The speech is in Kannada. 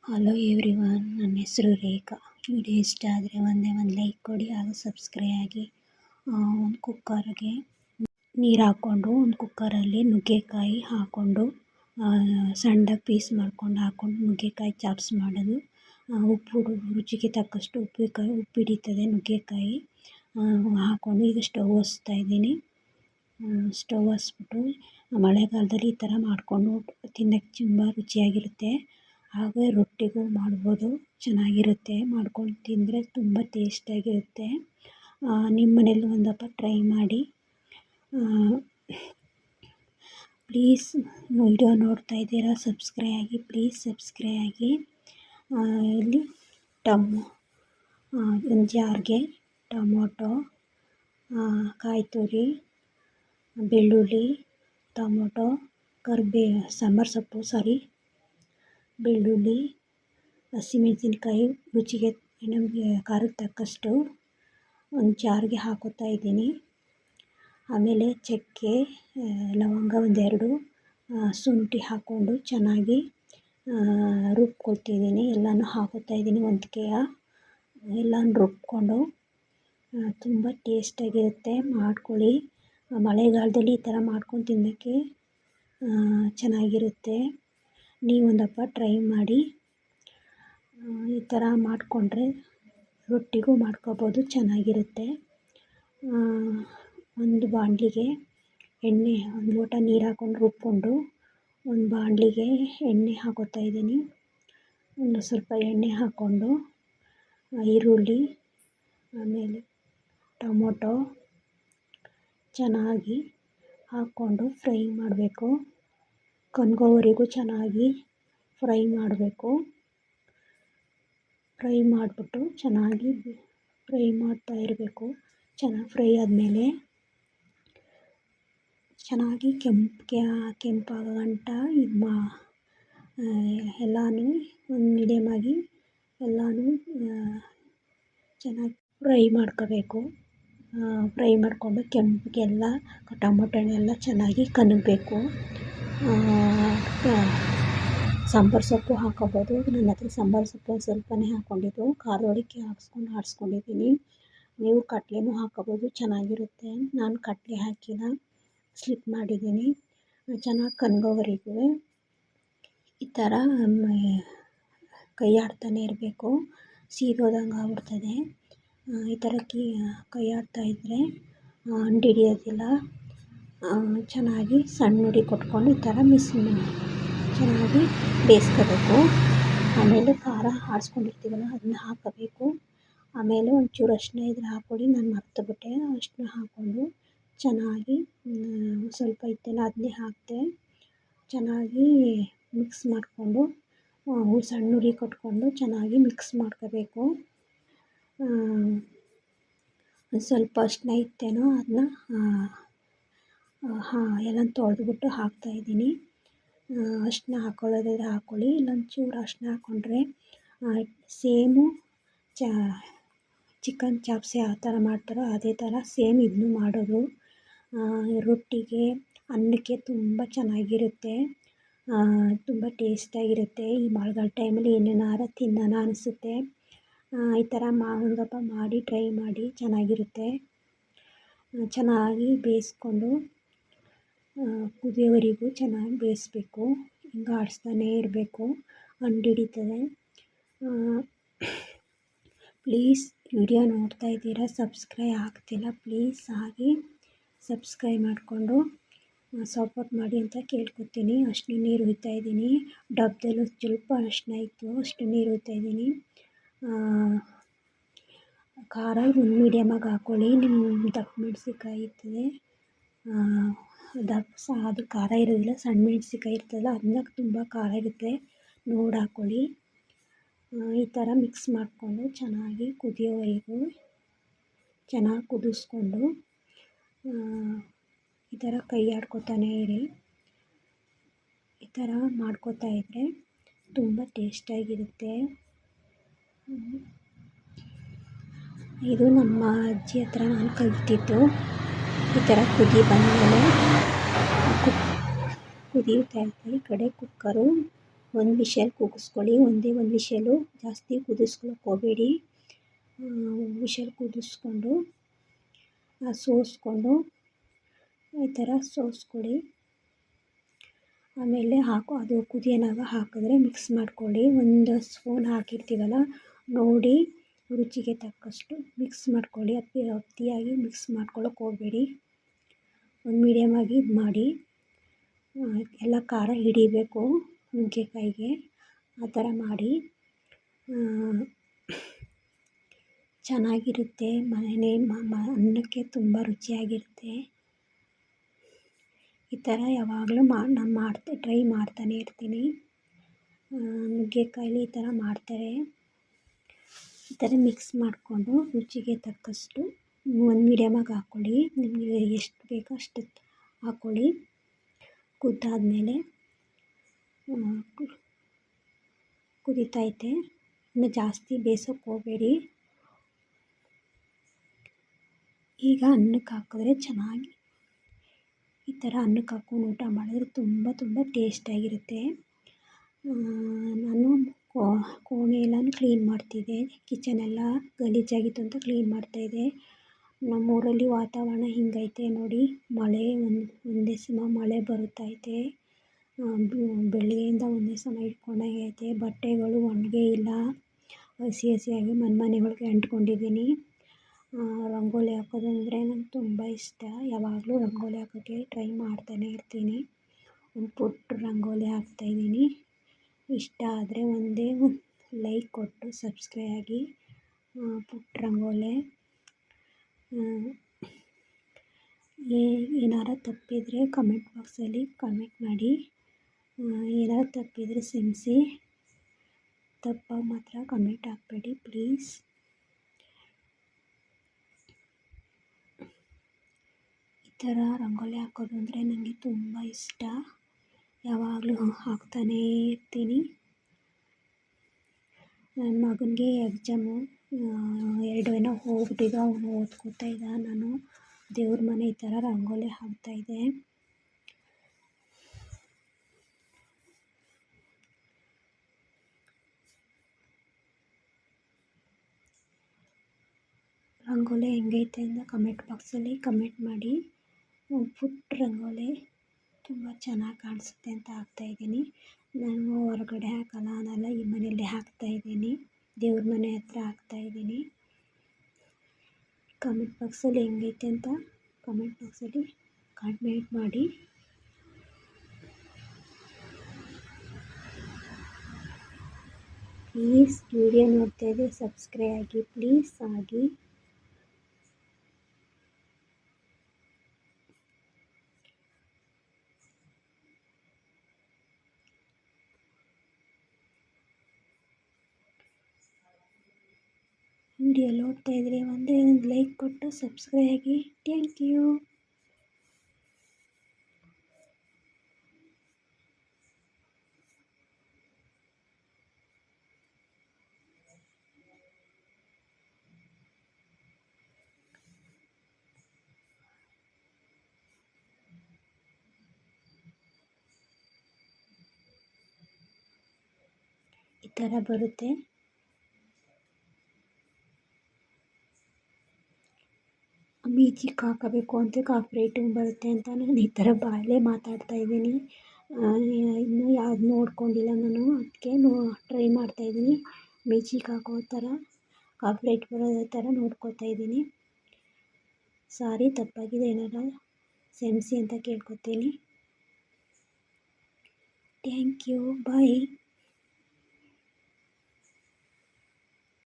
ಹಲೋ ಎವ್ರಿವನ್, ನನ್ನ ಹೆಸರು ರೇಖಾ. ವಿಡಿಯೋ ಇಷ್ಟ ಆದರೆ ಒಂದೇ ಒಂದು ಲೈಕ್ ಕೊಡಿ ಹಾಗೂ ಸಬ್ಸ್ಕ್ರೈಬ್ ಆಗಿ. ಒಂದು ಕುಕ್ಕರ್ಗೆ ನೀರು ಹಾಕ್ಕೊಂಡು ಒಂದು ಕುಕ್ಕರಲ್ಲಿ ನುಗ್ಗೆಕಾಯಿ ಹಾಕ್ಕೊಂಡು ಸಣ್ಣದಾಗಿ ಪೀಸ್ ಹಾಕ್ಕೊಂಡು ನುಗ್ಗೆಕಾಯಿ ಚಾಪ್ಸ್ ಮಾಡೋದು. ಉಪ್ಪು ರುಚಿಗೆ ತಕ್ಕಷ್ಟು ಉಪ್ಪು ಹಿಡಿತದೆ ನುಗ್ಗೆಕಾಯಿ ಹಾಕ್ಕೊಂಡು ಈಗ ಸ್ಟವ್ ಹಚ್ತಾಯಿದ್ದೀನಿ. ಸ್ಟವ್ ಹಚ್ಬಿಟ್ಟು ಮಳೆಗಾಲದಲ್ಲಿ ಈ ಥರ ಮಾಡಿಕೊಂಡು ತಿನ್ನೋಕ್ಕೆ ತುಂಬ ರುಚಿಯಾಗಿರುತ್ತೆ. ಹಾಗೆ ರೊಟ್ಟಿಗೂ ಮಾಡ್ಬೋದು, ಚೆನ್ನಾಗಿರುತ್ತೆ. ಮಾಡ್ಕೊಂಡು ತಿಂದರೆ ತುಂಬ ಟೇಸ್ಟಾಗಿರುತ್ತೆ. ನಿಮ್ಮ ಮನೇಲಿ ಒಂದಪ್ಪ ಟ್ರೈ ಮಾಡಿ. ಪ್ಲೀಸ್ ವಿಡಿಯೋ ನೋಡ್ತಾ ಇದ್ದೀರಾ, ಸಬ್ಸ್ಕ್ರೈಬ್ ಆಗಿ, ಪ್ಲೀಸ್ ಸಬ್ಸ್ಕ್ರೈಬ್ ಆಗಿ. ಇಲ್ಲಿ ಒಂದು ಜಾರ್ಗೆ ಟೊಮೊಟೊ, ಕಾಯಿ ತುರಿ, ಬೆಳ್ಳುಳ್ಳಿ, ಟೊಮೊಟೊ, ಸಾಂಬಾರು ಸೊಪ್ಪು, ಬೆಳ್ಳುಳ್ಳಿ, ಹಸಿಮೆಣಸಿನ್ಕಾಯಿ ರುಚಿಗೆ ನಮಗೆ ಖಾರಕ್ಕೆ ತಕ್ಕಷ್ಟು ಒಂದು ಜಾರ್ಗೆ ಹಾಕೋತಾ ಇದ್ದೀನಿ. ಆಮೇಲೆ ಚಕ್ಕೆ, ಲವಂಗ ಒಂದೆರಡು, ಶುಂಠಿ ಹಾಕ್ಕೊಂಡು ಚೆನ್ನಾಗಿ ರುಬ್ಕೊಳ್ತಿದ್ದೀನಿ. ಎಲ್ಲನೂ ಹಾಕೋತಾ ಇದ್ದೀನಿ. ಎಲ್ಲನೂ ರುಬ್ಕೊಂಡು ತುಂಬ ಟೇಸ್ಟಾಗಿರುತ್ತೆ. ಮಾಡ್ಕೊಳ್ಳಿ. ಮಳೆಗಾಲದಲ್ಲಿ ಈ ಥರ ಮಾಡ್ಕೊಂಡು ತಿನ್ನೋಕ್ಕೆ ಚೆನ್ನಾಗಿರುತ್ತೆ. ನೀವೊಂದಪ್ಪ ಟ್ರೈ ಮಾಡಿ. ಈ ಥರ ಮಾಡಿಕೊಂಡ್ರೆ ರೊಟ್ಟಿಗೂ ಮಾಡ್ಕೋಬೋದು, ಚೆನ್ನಾಗಿರುತ್ತೆ. ಒಂದು ಬಾಣಲಿಗೆ ಒಂದು ಲೋಟ ನೀರು ಹಾಕ್ಕೊಂಡು ರುಬ್ಕೊಂಡು ಒಂದು ಬಾಣಲಿಗೆ ಎಣ್ಣೆ ಹಾಕೋತಾ ಇದ್ದೀನಿ. ಒಂದು ಸ್ವಲ್ಪ ಎಣ್ಣೆ ಹಾಕ್ಕೊಂಡು ಈರುಳ್ಳಿ, ಆಮೇಲೆ ಟೊಮೊಟೊ ಚೆನ್ನಾಗಿ ಹಾಕ್ಕೊಂಡು ಫ್ರೈ ಮಾಡಬೇಕು. ಕನ್ಗೋವರೆಗೂ ಚೆನ್ನಾಗಿ ಫ್ರೈ ಮಾಡಬೇಕು. ಫ್ರೈ ಮಾಡಿಬಿಟ್ಟು ಚೆನ್ನಾಗಿ ಫ್ರೈ ಮಾಡ್ತಾ ಇರಬೇಕು. ಚೆನ್ನಾಗಿ ಫ್ರೈ ಆದಮೇಲೆ ಚೆನ್ನಾಗಿ ಕೆಂಪಾಗೋ ಗಂಟ ಎಲ್ಲನೂ ಒಂದು ಮೀಡಿಯಮಾಗಿ ಎಲ್ಲನೂ ಚೆನ್ನಾಗಿ ಫ್ರೈ ಮಾಡ್ಕೋಬೇಕು. ಫ್ರೈ ಮಾಡಿಕೊಂಡು ಕೆಂಪಗೆಲ್ಲ ಟೊಮೊಟೊನೆಲ್ಲ ಚೆನ್ನಾಗಿ ಕನಗಬೇಕು. ಸಾಂಬಾರು ಸೊಪ್ಪು ಹಾಕೋಬೋದು. ನನ್ನ ಹತ್ರ ಸಾಂಬಾರು ಸೊಪ್ಪು ಸ್ವಲ್ಪನೇ ಹಾಕ್ಕೊಂಡಿದ್ದು, ಖಾರದೊಳಕ್ಕೆ ಆಡಿಸ್ಕೊಂಡಿದ್ದೀನಿ. ನೀವು ಕಡಲೆನೂ ಹಾಕೋಬೋದು, ಚೆನ್ನಾಗಿರುತ್ತೆ. ನಾನು ಕಡಲೆ ಹಾಕಿಲ್ಲ, ಸ್ಲಿಪ್ ಮಾಡಿದ್ದೀನಿ. ಚೆನ್ನಾಗಿ ಕನಗೋವರೆಗೂ ಈ ಥರ ಕೈ ಆಡ್ತಾನೆ ಇರಬೇಕು. ಸೀದೋದಂಗೆ ಆಗ್ಬಿಡ್ತದೆ. ಈ ಥರ ಕೈ ಆಡ್ತಾಯಿದ್ರೆ ಅಂಟು ಹಿಡಿಯೋದಿಲ್ಲ. ಚೆನ್ನಾಗಿ ಸಣ್ಣ ಉರಿ ಕೊಟ್ಕೊಂಡು ಈ ಥರ ಚೆನ್ನಾಗಿ ಬೇಯಿಸ್ಕೋಬೇಕು. ಆಮೇಲೆ ಖಾರ ಆಡಿಸ್ಕೊಂಡಿರ್ತೀವಲ್ಲ ಅದನ್ನ ಹಾಕಬೇಕು. ಆಮೇಲೆ ಒಂಚೂರು ಅರಿಶಿನ ಇದ್ರೆ ಹಾಕ್ಕೊಳ್ಳಿ, ನಾನು ಮರ್ತುಬಿಟ್ಟೆ. ಅರಿಶಿನ ಹಾಕ್ಕೊಂಡು ಚೆನ್ನಾಗಿ ಸ್ವಲ್ಪ ಇತ್ತಲ್ಲ ಅದನ್ನೇ ಹಾಕಿದೆ. ಚೆನ್ನಾಗಿ ಮಿಕ್ಸ್ ಮಾಡಿಕೊಂಡು ಸಣ್ಣ ಉರಿ ಕೊಟ್ಕೊಂಡು ಚೆನ್ನಾಗಿ ಮಿಕ್ಸ್ ಮಾಡ್ಕೋಬೇಕು. ಸ್ವಲ್ಪ ಅರಿಶಿನ ಇತ್ತೇನೋ ಅದನ್ನ ಎಲ್ಲ ತೊಳೆದ್ಬಿಟ್ಟು ಹಾಕ್ತಾಯಿದ್ದೀನಿ. ಅರಿಶಿನ ಹಾಕ್ಕೊಳ್ಳೋದಾದ್ರೆ ಹಾಕ್ಕೊಳ್ಳಿ, ಇಲ್ಲೊಂಚೂರು ಅರಿಶಿನ ಹಾಕ್ಕೊಂಡ್ರೆ ಸೇಮು ಚಿಕನ್ ಚಾಪ್ಸ್ ಯಾವ ಥರ ಮಾಡ್ತಾರೋ ಅದೇ ಥರ ಸೇಮ್ ಇದನ್ನು ಮಾಡೋದು. ರೊಟ್ಟಿಗೆ, ಅನ್ನಕ್ಕೆ ತುಂಬ ಚೆನ್ನಾಗಿರುತ್ತೆ, ತುಂಬ ಟೇಸ್ಟಾಗಿರುತ್ತೆ. ಈ ಮಳೆಗಾಲ ಟೈಮಲ್ಲಿ ಏನೇನಾರು ತಿನ್ನೋಣ ಅನಿಸುತ್ತೆ. ಈ ಥರ ಒಂದಪ್ಪ ಮಾಡಿ ಟ್ರೈ ಮಾಡಿ, ಚೆನ್ನಾಗಿರುತ್ತೆ. ಚೆನ್ನಾಗಿ ಬೇಯಿಸ್ಕೊಂಡು ಕುದಿಯೋವರೆಗೂ ಚೆನ್ನಾಗಿ ಬೇಯಿಸ್ಬೇಕು. ಹಿಂಗೆ ಆಡಿಸ್ತಾನೇ ಇರಬೇಕು, ಅಂಟು ಹಿಡಿತದೆ. ಪ್ಲೀಸ್ ವಿಡಿಯೋ ನೋಡ್ತಾ ಇದ್ದೀರಾ, ಸಬ್ಸ್ಕ್ರೈಬ್ ಆಗ್ತಿಲ್ಲ, ಪ್ಲೀಸ್ ಆಗಿ ಸಬ್ಸ್ಕ್ರೈಬ್ ಮಾಡಿಕೊಂಡು ಸಪೋರ್ಟ್ ಮಾಡಿ ಅಂತ ಕೇಳ್ಕೊತೀನಿ. ಅಷ್ಟು ನೀರು ಹುಯ್ತಾ ಇದ್ದೀನಿ. ಡಬ್ಬದಲ್ಲೂ ಸ್ವಲ್ಪ ಅರಿಶಿನ ಇತ್ತು, ಅಷ್ಟು ನೀರು ಹುಯ್ತಾ ಇದ್ದೀನಿ. ಖಾರ ಒಂದು ಮೀಡಿಯಮಾಗಿ ಹಾಕ್ಕೊಳ್ಳಿ. ನಿಮ್ಮ ದಪ್ಪ ಮೆಣಸಿನ್ಕಾಯಿ ಇರ್ತದೆ, ಅದು ಖಾರ ಇರೋದಿಲ್ಲ. ಸಣ್ಣ ಮೆಣಸಿನ್ಕಾಯಿ ಇರ್ತದಲ್ಲ ಅದನ್ನ ತುಂಬ ಖಾರ ಇರುತ್ತೆ, ನೋಡಿ ಹಾಕ್ಕೊಳ್ಳಿ. ಈ ಥರ ಮಿಕ್ಸ್ ಮಾಡಿಕೊಂಡು ಚೆನ್ನಾಗಿ ಕುದಿಯೋವರೆಗೂ ಚೆನ್ನಾಗಿ ಕುದಿಸ್ಕೊಂಡು ಈ ಥರ ಕೈ ಆಡ್ಕೊತಾನೇ ಇರಿ. ಈ ಥರ ಮಾಡ್ಕೊತಾ ಇದ್ದರೆ ತುಂಬ ಟೇಸ್ಟಾಗಿರುತ್ತೆ. ಇದು ನಮ್ಮ ಅಜ್ಜಿ ಹತ್ರ ನಾನು ಕಲಿತಿದ್ದು. ಈ ಥರ ಕುದಿ ಬಂದಮೇಲೆ ಕುದಿಯುತ್ತಾ ಇದ್ದರೆ ಈ ಕಡೆ ಕುಕ್ಕರು ಒಂದು ವಿಷಲ್ ಕೂಗಿಸ್ಕೊಳ್ಳಿ. ಒಂದೇ ಒಂದು ವಿಷಲು, ಜಾಸ್ತಿ ಕುದಿಸ್ಕೊಳಕ್ಕೆ ಹೋಗಬೇಡಿ. ವಿಷಲ್ ಕುದಿಸ್ಕೊಂಡು ಸೋಸ್ಕೊಂಡು ಈ ಥರ ಸೋಸ್ಕೊಳ್ಳಿ. ಆಮೇಲೆ ಅದು ಕುದಿಯೋನಾಗ ಹಾಕಿದ್ರೆ ಮಿಕ್ಸ್ ಮಾಡ್ಕೊಳ್ಳಿ. ಒಂದು ಸ್ಪೂನ್ ಹಾಕಿರ್ತೀವಲ್ಲ ನೋಡಿ ರುಚಿಗೆ ತಕ್ಕಷ್ಟು ಮಿಕ್ಸ್ ಮಾಡ್ಕೊಳ್ಳಿ. ಅತಿಯಾಗಿ ಮಿಕ್ಸ್ ಮಾಡ್ಕೊಳ್ಳೋಕೆ ಹೋಗಬೇಡಿ. ಒಂದು ಮೀಡಿಯಮಾಗಿ ಇದು ಮಾಡಿ. ಎಲ್ಲ ಖಾರ ಹಿಡಿಬೇಕು ನುಗ್ಗೆಕಾಯಿಗೆ, ಆ ಥರ ಮಾಡಿ. ಚೆನ್ನಾಗಿರುತ್ತೆ. ಅನ್ನಕ್ಕೆ ತುಂಬ ರುಚಿಯಾಗಿರುತ್ತೆ. ಈ ಥರ ಯಾವಾಗಲೂ ನಾನು ಟ್ರೈ ಮಾಡ್ತಾನೆ ಇರ್ತೀನಿ. ನುಗ್ಗೆಕಾಯಲ್ಲಿ ಈ ಥರ ಮಾಡ್ತಾರೆ. ಈ ಥರ ಮಿಕ್ಸ್ ಮಾಡಿಕೊಂಡು ರುಚಿಗೆ ತಕ್ಕಷ್ಟು ಒಂದು ಮೀಡಿಯಮಾಗಿ ಹಾಕ್ಕೊಳ್ಳಿ. ನಿಮಗೆ ಎಷ್ಟು ಬೇಕೋ ಅಷ್ಟು ಹಾಕ್ಕೊಳ್ಳಿ. ಕುದ್ದಾದಮೇಲೆ ಕುದೀತೈತೆ, ಇನ್ನು ಜಾಸ್ತಿ ಬೇಯಿಸೋಕೆ ಹೋಗಬೇಡಿ. ಈಗ ಅನ್ನಕ್ಕೆ ಹಾಕಿದ್ರೆ ಚೆನ್ನಾಗಿ ಈ ಥರ ಅನ್ನಕ್ಕೆ ಹಾಕ್ಕೊಂಡು ಊಟ ಮಾಡಿದ್ರೆ ತುಂಬ ಟೇಸ್ಟಾಗಿರುತ್ತೆ. ನಾನು ಕೋಣೆ ಎಲ್ಲನೂ ಕ್ಲೀನ್ ಮಾಡ್ತಿದ್ದೆ. ಕಿಚನೆಲ್ಲ ಗಲೀಜಾಗಿತ್ತು ಅಂತ ಕ್ಲೀನ್ ಮಾಡ್ತಾಯಿದ್ದೆ. ನಮ್ಮೂರಲ್ಲಿ ವಾತಾವರಣ ಹಿಂಗೈತೆ ನೋಡಿ. ಮಳೆ ಒಂದೇ ಸಮ ಮಳೆ ಬರುತ್ತೈತೆ. ಬೆಳಗ್ಗೆಯಿಂದ ಒಂದೇ ಸಮ ಇಟ್ಕೊಂಡಾಗೈತೆ. ಬಟ್ಟೆಗಳು ಒಣಗೇ ಇಲ್ಲ, ಹಸಿಯಾಗಿ ಮನೆಗಳಿಗೆ ಅಂಟ್ಕೊಂಡಿದ್ದೀನಿ. ರಂಗೋಲಿ ಹಾಕೋದಂದರೆ ನಂಗೆ ತುಂಬ ಇಷ್ಟ. ಯಾವಾಗಲೂ ರಂಗೋಲಿ ಹಾಕೋಕ್ಕೆ ಟ್ರೈ ಮಾಡ್ತಾನೆ ಇರ್ತೀನಿ. ಒಂದು ಪುಟ್ಟ ರಂಗೋಲಿ ಹಾಕ್ತಾಯಿದ್ದೀನಿ. ಇಷ್ಟ ಆದರೆ ಒಂದೇ ಒಂದು ಲೈಕ್ ಕೊಟ್ಟು ಸಬ್ಸ್ಕ್ರೈಬ್ ಆಗಿ. ಪುಟ್ಟ ರಂಗೋಲಿ ಏನಾರು ತಪ್ಪಿದರೆ ಕಮೆಂಟ್ ಬಾಕ್ಸಲ್ಲಿ ಕಮೆಂಟ್ ಮಾಡಿ. ಏನಾರು ತಪ್ಪಿದರೆ ಕ್ಷಮಿಸಿ. ತಪ್ಪಾಗಿ ಮಾತ್ರ ಕಮೆಂಟ್ ಹಾಕಬೇಡಿ ಪ್ಲೀಸ್. ಈ ಥರ ರಂಗೋಲಿ ಹಾಕೋದು ಅಂದರೆ ನನಗೆ ತುಂಬ ಇಷ್ಟ. ಯಾವಾಗಲೂ ಹಾಕ್ತಾನೇ ಇರ್ತೀನಿ. ನನ್ನ ಮಗನಿಗೆ ಎಕ್ಸಾಮು 2 ಏನೋ ಹೋಗ್ಬಿಟ್ಟಿದ್ದು. ಅವನು ಓದ್ಕೋತಾ ಇದ್ದ. ನಾನು ದೇವ್ರ ಮನೆ ಈ ಥರ ರಂಗೋಲಿ ಹಾಕ್ತಾಯಿದ್ದೆ. ರಂಗೋಲಿ ಹೆಂಗೈತೆ ಅಂತ ಕಮೆಂಟ್ ಬಾಕ್ಸಲ್ಲಿ ಕಮೆಂಟ್ ಮಾಡಿ. ಪುಟ್ಟ ರಂಗೋಲಿ ತುಂಬ ಚೆನ್ನಾಗಿ ಕಾಣಿಸುತ್ತೆ ಅಂತ ಹಾಕ್ತಾಯಿದ್ದೀನಿ. ನಾನು ಹೊರಗಡೆ ಹಾಕಲ್ಲ, ನಾನೆಲ್ಲ ಈ ಮನೆಯಲ್ಲೇ ಹಾಕ್ತಾಯಿದ್ದೀನಿ. ದೇವ್ರ ಮನೆ ಹತ್ರ ಹಾಕ್ತಾಯಿದ್ದೀನಿ. ಕಮೆಂಟ್ ಬಾಕ್ಸಲ್ಲಿ ಹೆಂಗೈತೆ ಅಂತ ಕಮೆಂಟ್ ಬಾಕ್ಸಲ್ಲಿ ಕಮೆಂಟ್ ಮಾಡಿ. ಪ್ಲೀಸ್ ವಿಡಿಯೋ ನೋಡ್ತಾಯಿದ್ರೆ ಸಬ್ಸ್ಕ್ರೈಬ್ ಆಗಿ, ಪ್ಲೀಸ್ ಆಗಿ. ವಿಡಿಯೋ ನೋಡ್ತಾ ಇದ್ರೆ ಒಂದೇ ಒಂದು ಲೈಕ್ ಕೊಟ್ಟು ಸಬ್ಸ್ಕ್ರೈಬ್ ಆಗಿ. Thank you. ಈ ಥರ ಬರುತ್ತೆ. ಮ್ಯೂಜಿಕ್ ಹಾಕಬೇಕು ಅಂತ ಕಾಪಿರೈಟಿಂಗ್ ಬರುತ್ತೆ ಅಂತ ನಾನು ಈ ಥರ ಬಾಯಲ್ಲೇ ಮಾತಾಡ್ತಾಯಿದ್ದೀನಿ. ಇನ್ನೂ ಯಾವ್ದು ನೋಡ್ಕೊಂಡಿಲ್ಲ ನಾನು, ಅದಕ್ಕೆ ಟ್ರೈ ಮಾಡ್ತಾಯಿದ್ದೀನಿ. ಮ್ಯೂಜಿಕ್ ಹಾಕೋ ಥರ ಕಾಪಿರೈಟ್ ಬರೋ ಥರ ನೋಡ್ಕೊತಾ ಇದ್ದೀನಿ. ಸಾರಿ ತಪ್ಪಾಗಿದೆ, ಏನಾರ ಕ್ಷಮಿಸಿ ಅಂತ ಕೇಳ್ಕೊತೀನಿ. Thank you. ಬಾಯ್.